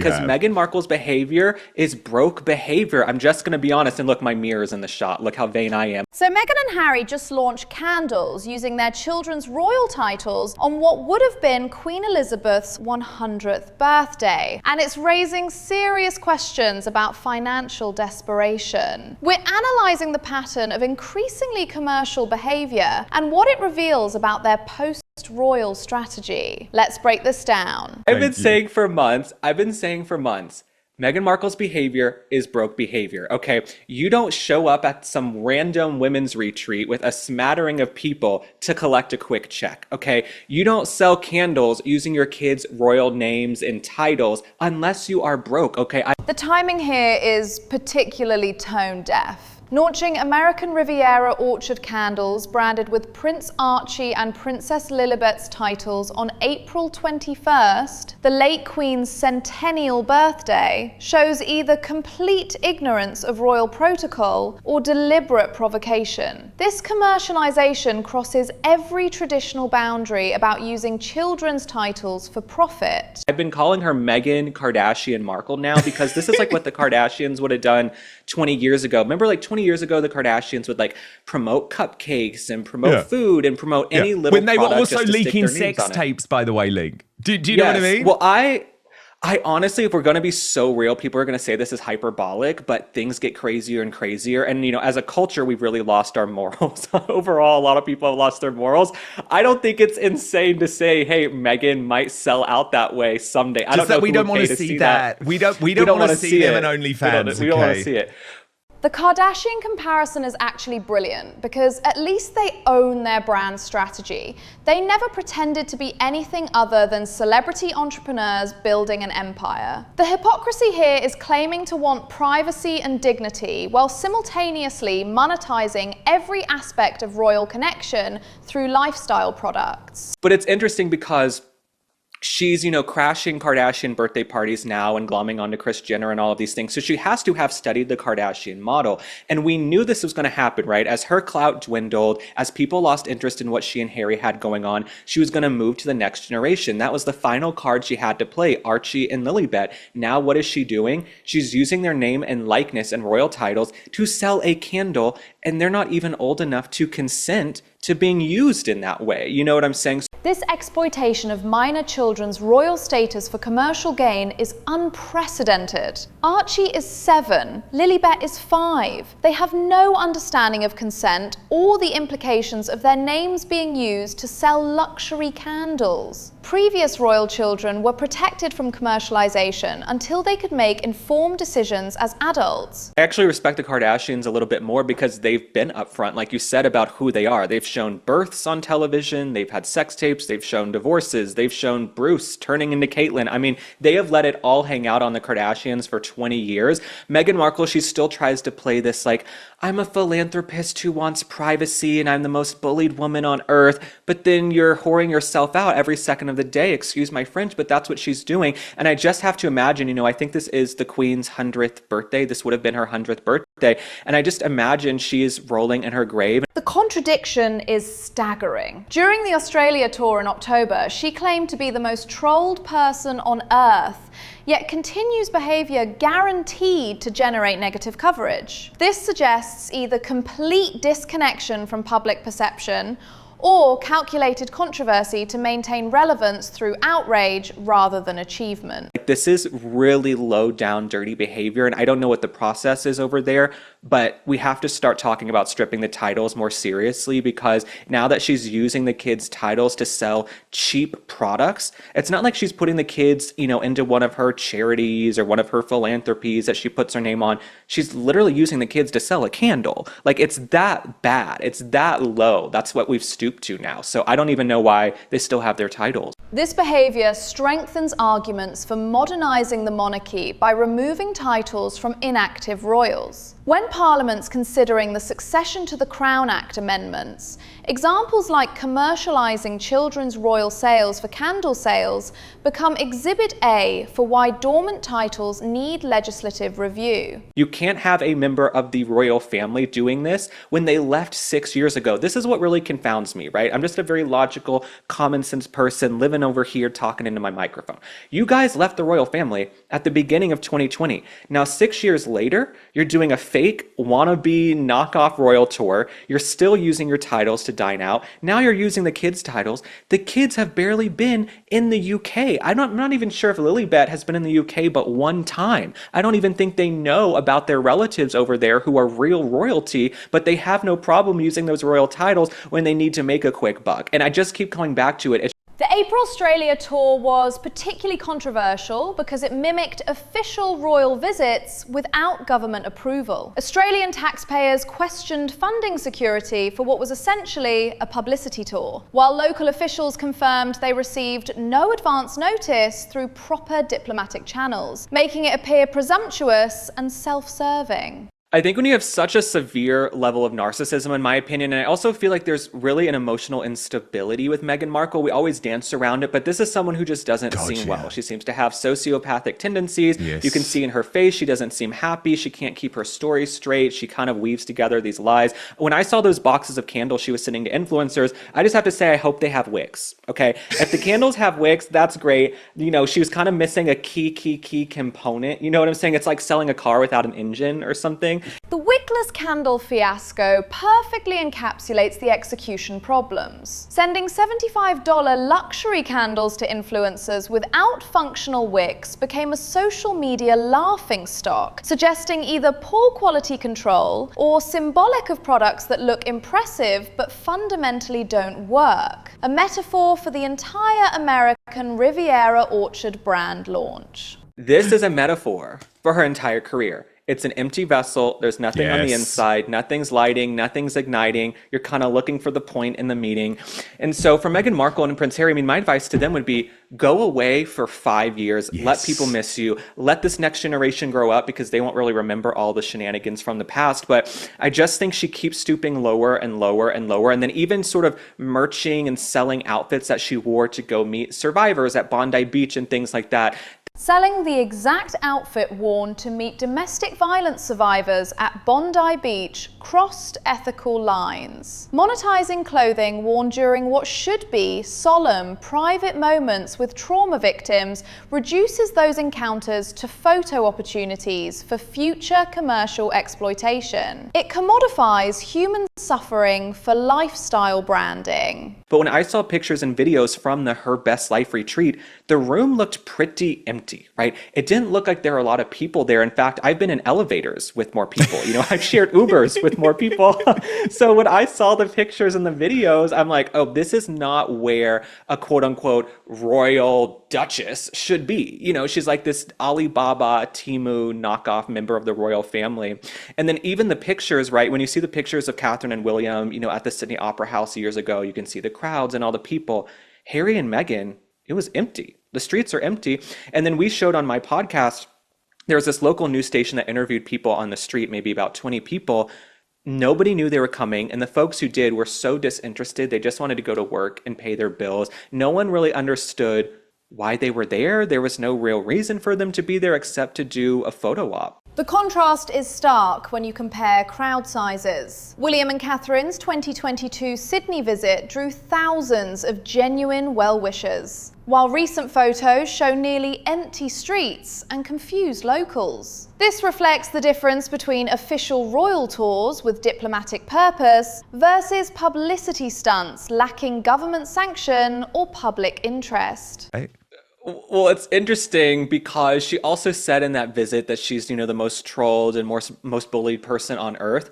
because Meghan Markle's behavior is broke behavior. I'm just going to be honest. And look, my mirror's in the shot. Look how vain I am. So Meghan and Harry just launched candles using their children's royal titles on what would have been Queen Elizabeth's 100th birthday. And it's raising serious questions about financial desperation. We're analysing the pattern of increasingly commercial behaviour and what it reveals about their post-royal strategy. Let's break this down. I've been saying for months, Meghan Markle's behavior is broke behavior, okay? You don't show up at some random women's retreat with a smattering of people to collect a quick check, okay? You don't sell candles using your kids' royal names and titles unless you are broke, okay? The timing here is particularly tone deaf. Launching American Riviera orchard candles branded with Prince Archie and Princess Lilibet's titles on April 21st, the late Queen's centennial birthday, shows either complete ignorance of royal protocol or deliberate provocation. This commercialization crosses every traditional boundary about using children's titles for profit. I've been calling her Meghan Kardashian Markle now because this is like what the Kardashians would have done 20 years ago. Remember, like 20 years ago, the Kardashians would like promote cupcakes and promote food and promote any little when they were also leaking sex tapes, by the way, Link. Do you know what I mean? Well, I honestly, if we're going to be so real, people are going to say this is hyperbolic, but things get crazier and crazier. And, you know, as a culture, we've really lost our morals. Overall, a lot of people have lost their morals. I don't think it's insane to say, hey, Meghan might sell out that way someday. I don't know. We don't want to see that. We don't want to see them in OnlyFans. We don't want to see it. The Kardashian comparison is actually brilliant because at least they own their brand strategy. They never pretended to be anything other than celebrity entrepreneurs building an empire. The hypocrisy here is claiming to want privacy and dignity while simultaneously monetizing every aspect of royal connection through lifestyle products. But it's interesting because she's, you know, crashing Kardashian birthday parties now and glomming onto Kris Jenner and all of these things. So she has to have studied the Kardashian model. And we knew this was going to happen, right? As her clout dwindled, as people lost interest in what she and Harry had going on, she was going to move to the next generation. That was the final card she had to play, Archie and Lilibet. Now what is she doing? She's using their name and likeness and royal titles to sell a candle, and they're not even old enough to consent to being used in that way. You know what I'm saying? This exploitation of minor children's royal status for commercial gain is unprecedented. Archie is 7, Lilibet is 5. They have no understanding of consent or the implications of their names being used to sell luxury candles. Previous royal children were protected from commercialization until they could make informed decisions as adults. I actually respect the Kardashians a little bit more because they've been upfront, like you said, about who they are. They've shown births on television, they've had sex tapes, they've shown divorces, they've shown Bruce turning into Caitlyn. I mean, they have let it all hang out on the Kardashians for 20 years. Meghan Markle, she still tries to play this like, I'm a philanthropist who wants privacy and I'm the most bullied woman on earth, but then you're whoring yourself out every second of the day, excuse my French, but that's what she's doing. And I just have to imagine, you know, I think this is the Queen's 100th birthday. This would have been her 100th birthday. And I just imagine she is rolling in her grave. The contradiction is staggering. During the Australia tour in October, she claimed to be the most trolled person on earth, yet continues behavior guaranteed to generate negative coverage. This suggests either complete disconnection from public perception or calculated controversy to maintain relevance through outrage rather than achievement. This is really low down dirty behavior, and I don't know what the process is over there, but we have to start talking about stripping the titles more seriously, because now that she's using the kids' titles to sell cheap products, it's not like she's putting the kids, you know, into one of her charities or one of her philanthropies that she puts her name on. She's literally using the kids to sell a candle. Like, it's that bad. It's that low. That's what we've stooped to now. So I don't even know why they still have their titles. This behavior strengthens arguments for modernizing the monarchy by removing titles from inactive royals. When Parliament's considering the Succession to the Crown Act amendments, examples like commercializing children's royal sales for candle sales become Exhibit A for why dormant titles need legislative review. You can't have a member of the royal family doing this when they left 6 years ago. This is what really confounds me. bothers me, right? I'm just a very logical, common sense person living over here talking into my microphone. You guys left the royal family at the beginning of 2020. Now, 6 years later, you're doing a fake wannabe knockoff royal tour. You're still using your titles to dine out. Now you're using the kids' titles. The kids have barely been in the UK. I'm not even sure if Lilibet has been in the UK but one time. I don't even think they know about their relatives over there who are real royalty, but they have no problem using those royal titles when they need to make a quick buck. And I just keep coming back to it. The April Australia tour was particularly controversial because it mimicked official royal visits without government approval. Australian taxpayers questioned funding security for what was essentially a publicity tour, while local officials confirmed they received no advance notice through proper diplomatic channels, making it appear presumptuous and self-serving. I think when you have such a severe level of narcissism, in my opinion, and I also feel like there's really an emotional instability with Meghan Markle. We always dance around it, but this is someone who just doesn't seem well. She seems to have sociopathic tendencies. Yes. You can see in her face, she doesn't seem happy. She can't keep her story straight. She kind of weaves together these lies. When I saw those boxes of candles she was sending to influencers, I just have to say, I hope they have wicks, okay? If the candles have wicks, that's great. You know, she was kind of missing a key component. You know what I'm saying? It's like selling a car without an engine or something. The wickless candle fiasco perfectly encapsulates the execution problems. Sending $75 luxury candles to influencers without functional wicks became a social media laughingstock, suggesting either poor quality control or symbolic of products that look impressive but fundamentally don't work. A metaphor for the entire American Riviera Orchard brand launch. This is a metaphor for her entire career. It's an empty vessel. There's nothing on the inside. Nothing's lighting. Nothing's igniting. You're kind of looking for the point in the meeting. And so for Meghan Markle and Prince Harry, I mean, my advice to them would be go away for 5 years. Let people miss you. Let this next generation grow up because they won't really remember all the shenanigans from the past. But I just think she keeps stooping lower and lower and lower. And then even sort of merching and selling outfits that she wore to go meet survivors at Bondi Beach and things like that. Selling the exact outfit worn to meet domestic violence survivors at Bondi Beach crossed ethical lines. Monetizing clothing worn during what should be solemn, private moments with trauma victims reduces those encounters to photo opportunities for future commercial exploitation. It commodifies human suffering for lifestyle branding. But when I saw pictures and videos from the Her Best Life retreat, the room looked pretty empty, right? It didn't look like there were a lot of people there. In fact, I've been in elevators with more people. You know, I've shared Ubers with more people. So when I saw the pictures and the videos, I'm like, oh, this is not where a quote unquote royal duchess should be. You know, she's like this Alibaba Temu knockoff member of the royal family. And then even the pictures, right? When you see the pictures of Catherine and William, you know, at the Sydney Opera House years ago, you can see the crowds and all the people. Harry and Meghan, it was empty. The streets are empty. And then we showed on my podcast, there was this local news station that interviewed people on the street, maybe about 20 people. Nobody knew they were coming. And the folks who did were so disinterested. They just wanted to go to work and pay their bills. No one really understood why they were there. There was no real reason for them to be there except to do a photo op. The contrast is stark when you compare crowd sizes. William and Catherine's 2022 Sydney visit drew thousands of genuine well-wishers, while recent photos show nearly empty streets and confused locals. This reflects the difference between official royal tours with diplomatic purpose versus publicity stunts lacking government sanction or public interest. Well, it's interesting because she also said in that visit that she's, you know, the most trolled and most bullied person on earth.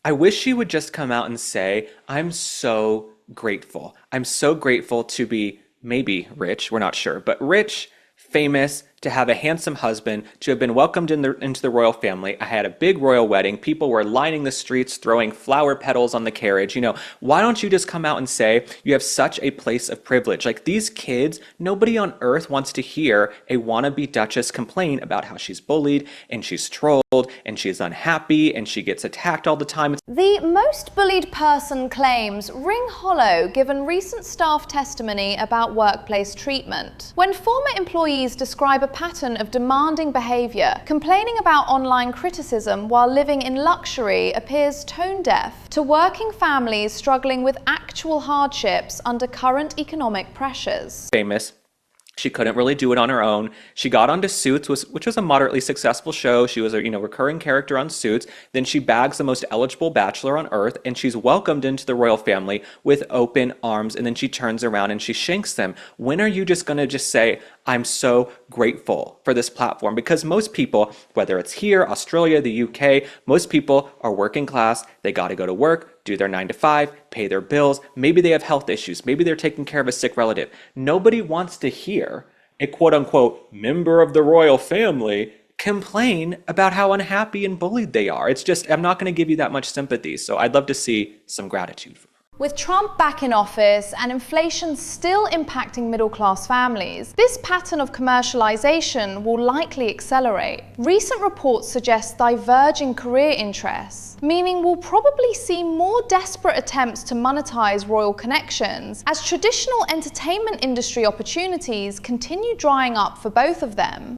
I wish she would just come out and say, I'm so grateful. I'm so grateful to be maybe rich, we're not sure, but rich, famous, to have a handsome husband, to have been welcomed into the royal family. I had a big royal wedding. People were lining the streets, throwing flower petals on the carriage. You know, why don't you just come out and say you have such a place of privilege? Like these kids, nobody on earth wants to hear a wannabe duchess complain about how she's bullied and she's trolled and she's unhappy and she gets attacked all the time. The most bullied person claims ring hollow given recent staff testimony about workplace treatment. When former employees describe a pattern of demanding behavior. Complaining about online criticism while living in luxury appears tone deaf to working families struggling with actual hardships under current economic pressures. Famous. She couldn't really do it on her own. She got onto Suits, which was a moderately successful show. She was a recurring character on Suits. Then she bags the most eligible bachelor on earth, and she's welcomed into the royal family with open arms. And then she turns around and she shanks them. When are you just going to just say, I'm so grateful for this platform? Because most people, whether it's here, Australia, the UK, most people are working class. They got to go to work, do their 9 to 5, pay their bills. Maybe they have health issues. Maybe they're taking care of a sick relative. Nobody wants to hear a quote unquote member of the royal family complain about how unhappy and bullied they are. It's just, I'm not going to give you that much sympathy. So I'd love to see some gratitude from her. With Trump back in office and inflation still impacting middle-class families, this pattern of commercialization will likely accelerate. Recent reports suggest diverging career interests, meaning we'll probably see more desperate attempts to monetize royal connections as traditional entertainment industry opportunities continue drying up for both of them.